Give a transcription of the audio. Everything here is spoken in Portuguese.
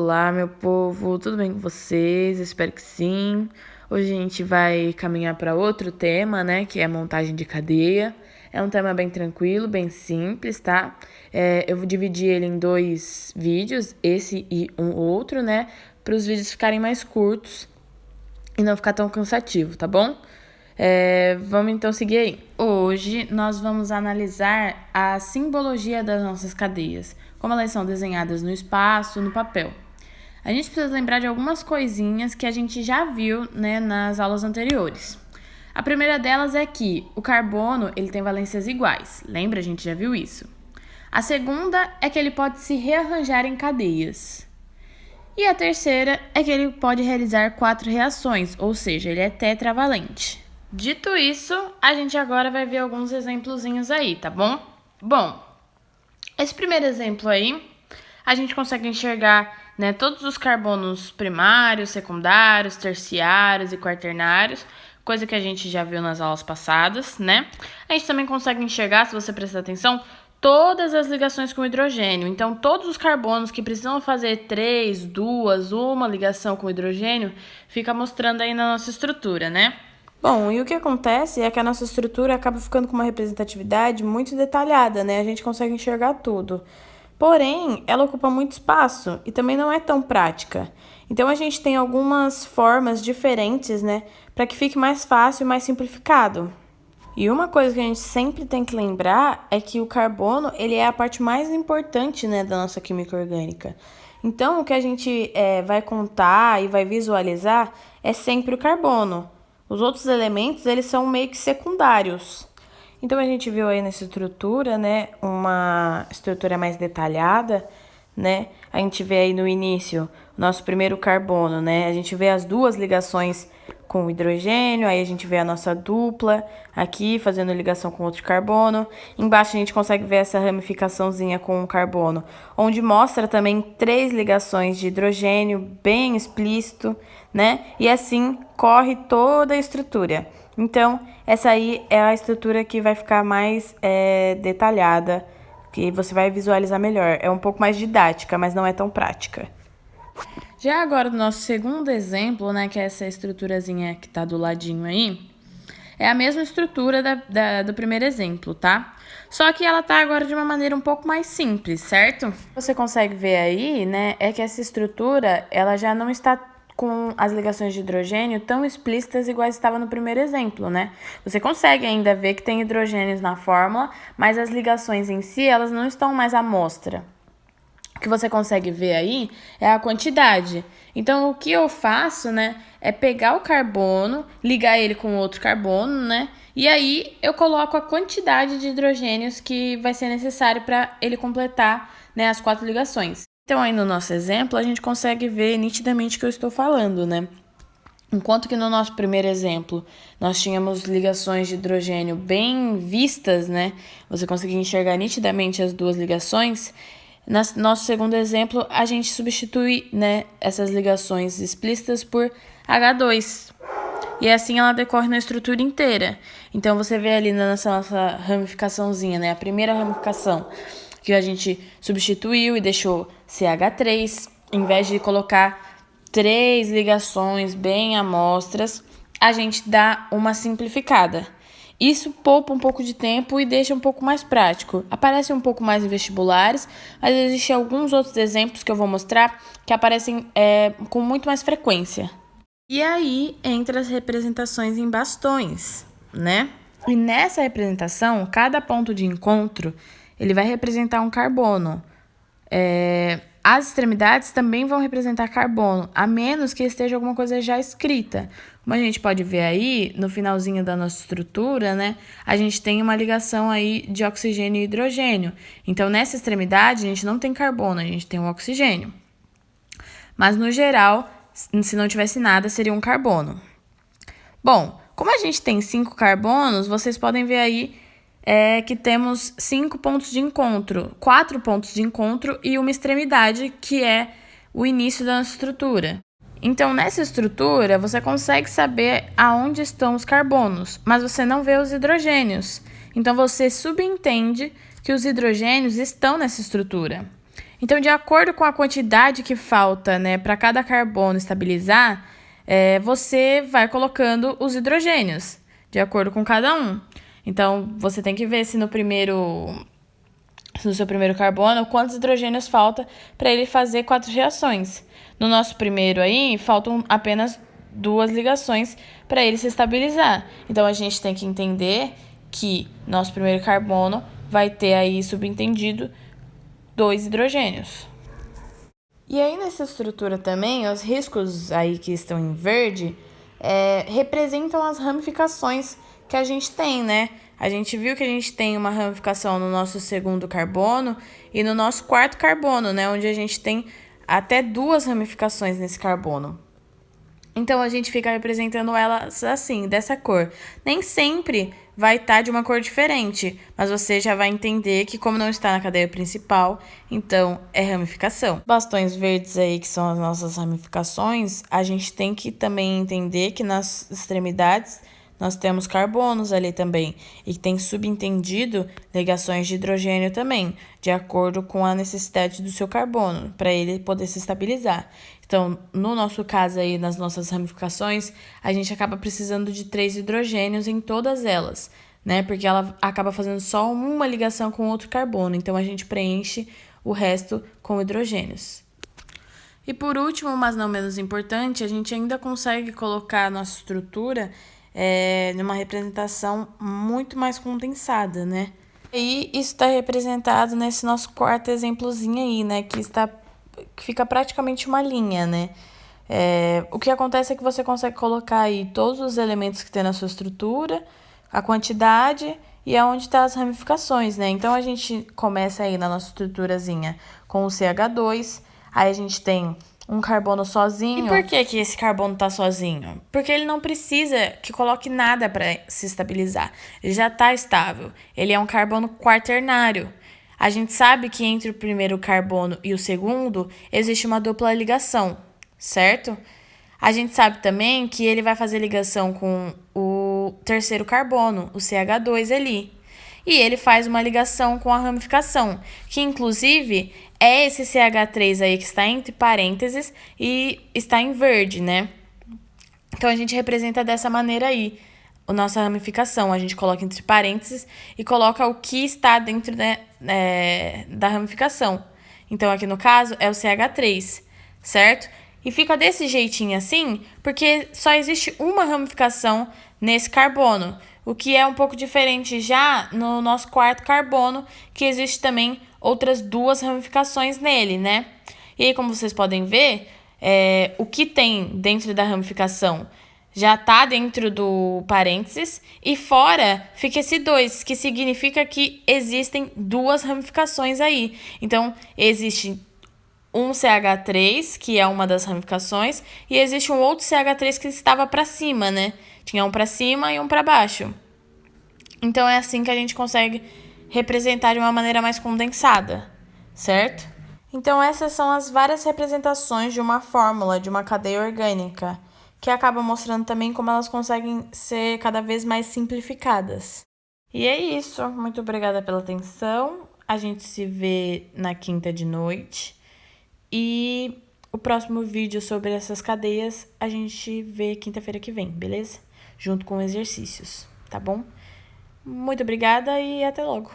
Olá, meu povo, tudo bem com vocês? Espero que sim. Hoje a gente vai caminhar para outro tema, né, que é a montagem de cadeia. É um tema bem tranquilo, bem simples, tá? Eu vou dividir ele em dois vídeos, esse e um outro, né, para os vídeos ficarem mais curtos e não ficar tão cansativo, tá bom? Vamos então seguir aí. Hoje nós vamos analisar a simbologia das nossas cadeias, como elas são desenhadas no espaço, no papel. A gente precisa lembrar de algumas coisinhas que a gente já viu, né, nas aulas anteriores. A primeira delas é que o carbono ele tem valências iguais. Lembra? A gente já viu isso. A segunda é que ele pode se rearranjar em cadeias. E a terceira é que ele pode realizar 4 reações, ou seja, ele é tetravalente. Dito isso, a gente agora vai ver alguns exemplozinhos aí, tá bom? Bom, esse primeiro exemplo aí, a gente consegue enxergar, né, todos os carbonos primários, secundários, terciários e quaternários, coisa que a gente já viu nas aulas passadas, né? A gente também consegue enxergar, se você prestar atenção, todas as ligações com hidrogênio. Então, todos os carbonos que precisam fazer 3, 2, uma ligação com hidrogênio, fica mostrando aí na nossa estrutura, né? Bom, e o que acontece é que a nossa estrutura acaba ficando com uma representatividade muito detalhada, né? A gente consegue enxergar tudo. Porém, ela ocupa muito espaço e também não é tão prática. Então, a gente tem algumas formas diferentes, né? Para que fique mais fácil e mais simplificado. E uma coisa que a gente sempre tem que lembrar é que o carbono, ele é a parte mais importante, né, da nossa química orgânica. Então, o que a gente vai contar e vai visualizar é sempre o carbono. Os outros elementos, eles são meio que secundários. Então, a gente viu aí nessa estrutura, né, uma estrutura mais detalhada, né? A gente vê aí no início o nosso primeiro carbono, né? A gente vê as duas ligações com o hidrogênio, aí a gente vê a nossa dupla aqui fazendo ligação com outro carbono. Embaixo a gente consegue ver essa ramificaçãozinha com o carbono, onde mostra também 3 ligações de hidrogênio bem explícito, né? E assim corre toda a estrutura. Então, essa aí é a estrutura que vai ficar mais detalhada, que você vai visualizar melhor. É um pouco mais didática, mas não é tão prática. Já agora, no nosso segundo exemplo, né, que é essa estruturazinha que tá do ladinho aí, é a mesma estrutura do primeiro exemplo, tá? Só que ela tá agora de uma maneira um pouco mais simples, certo? Você consegue ver aí, né, é que essa estrutura, ela já não está com as ligações de hidrogênio tão explícitas igual estava no primeiro exemplo, né? Você consegue ainda ver que tem hidrogênios na fórmula, mas as ligações em si, elas não estão mais à mostra. O que você consegue ver aí é a quantidade. Então, o que eu faço, né, é pegar o carbono, ligar ele com outro carbono, né, e aí eu coloco a quantidade de hidrogênios que vai ser necessário para ele completar, né, as 4 ligações. Então, aí no nosso exemplo, a gente consegue ver nitidamente o que eu estou falando, né? Enquanto que no nosso primeiro exemplo, nós tínhamos ligações de hidrogênio bem vistas, né? Você conseguia enxergar nitidamente as duas ligações. No nosso segundo exemplo, a gente substitui, né, essas ligações explícitas por H2. E assim ela decorre na estrutura inteira. Então, você vê ali na nossa ramificaçãozinha, né? A primeira ramificação que a gente substituiu e deixou CH3, em vez de colocar 3 ligações bem amostras, a gente dá uma simplificada. Isso poupa um pouco de tempo e deixa um pouco mais prático. Aparece um pouco mais em vestibulares, mas existem alguns outros exemplos que eu vou mostrar que aparecem com muito mais frequência. E aí entra as representações em bastões, né? E nessa representação, cada ponto de encontro ele vai representar um carbono. As extremidades também vão representar carbono, a menos que esteja alguma coisa já escrita. Como a gente pode ver aí, no finalzinho da nossa estrutura, né, a gente tem uma ligação aí de oxigênio e hidrogênio. Então, nessa extremidade, a gente não tem carbono, a gente tem um oxigênio. Mas, no geral, se não tivesse nada, seria um carbono. Bom, como a gente tem 5 carbonos, vocês podem ver aí que temos 5 pontos de encontro, 4 pontos de encontro e uma extremidade, que é o início da nossa estrutura. Então, nessa estrutura, você consegue saber aonde estão os carbonos, mas você não vê os hidrogênios. Então, você subentende que os hidrogênios estão nessa estrutura. Então, de acordo com a quantidade que falta, né, para cada carbono estabilizar, você vai colocando os hidrogênios, de acordo com cada um. Então, você tem que ver se no seu primeiro carbono, quantos hidrogênios falta para ele fazer 4 reações. No nosso primeiro aí, faltam apenas 2 ligações para ele se estabilizar. Então, a gente tem que entender que nosso primeiro carbono vai ter aí subentendido 2 hidrogênios. E aí, nessa estrutura também, os riscos aí que estão em verde representam as ramificações que a gente tem, né? A gente viu que a gente tem uma ramificação no nosso segundo carbono e no nosso quarto carbono, né? Onde a gente tem até 2 ramificações nesse carbono. Então, a gente fica representando elas assim, dessa cor. Nem sempre vai estar de uma cor diferente, mas você já vai entender que como não está na cadeia principal, então é ramificação. Bastões verdes aí, que são as nossas ramificações, a gente tem que também entender que nas extremidades nós temos carbonos ali também, e que tem subentendido ligações de hidrogênio também, de acordo com a necessidade do seu carbono, para ele poder se estabilizar. Então, no nosso caso aí, nas nossas ramificações, a gente acaba precisando de 3 hidrogênios em todas elas, né? Porque ela acaba fazendo só uma ligação com outro carbono, então a gente preenche o resto com hidrogênios. E por último, mas não menos importante, a gente ainda consegue colocar a nossa estrutura numa representação muito mais condensada, né? E isso está representado nesse nosso quarto exemplozinho aí, né? Que fica praticamente uma linha, né? O que acontece é que você consegue colocar aí todos os elementos que tem na sua estrutura, a quantidade e aonde estão as ramificações, né? Então, a gente começa aí na nossa estruturazinha com o CH2, aí a gente tem um carbono sozinho. E por que esse carbono tá sozinho? Porque ele não precisa que coloque nada para se estabilizar. Ele já está estável. Ele é um carbono quaternário. A gente sabe que entre o primeiro carbono e o segundo existe uma dupla ligação, certo? A gente sabe também que ele vai fazer ligação com o terceiro carbono, o CH2 ali. E ele faz uma ligação com a ramificação, que inclusive é esse CH3 aí que está entre parênteses e está em verde, né? Então, a gente representa dessa maneira aí a nossa ramificação. A gente coloca entre parênteses e coloca o que está dentro da ramificação. Então, aqui no caso, é o CH3, certo? E fica desse jeitinho assim, porque só existe uma ramificação nesse carbono, o que é um pouco diferente já no nosso quarto carbono, que existe também outras 2 ramificações nele, né? E aí, como vocês podem ver, o que tem dentro da ramificação já está dentro do parênteses e fora fica esse 2, que significa que existem 2 ramificações aí. Então, existe um CH3, que é uma das ramificações, e existe um outro CH3 que estava para cima, né? Tinha um para cima e um para baixo. Então, é assim que a gente consegue representar de uma maneira mais condensada, certo? Então, essas são as várias representações de uma fórmula, de uma cadeia orgânica, que acaba mostrando também como elas conseguem ser cada vez mais simplificadas. E é isso. Muito obrigada pela atenção. A gente se vê na quinta de noite. E o próximo vídeo sobre essas cadeias a gente vê quinta-feira que vem, beleza? Junto com exercícios, tá bom? Muito obrigada e até logo!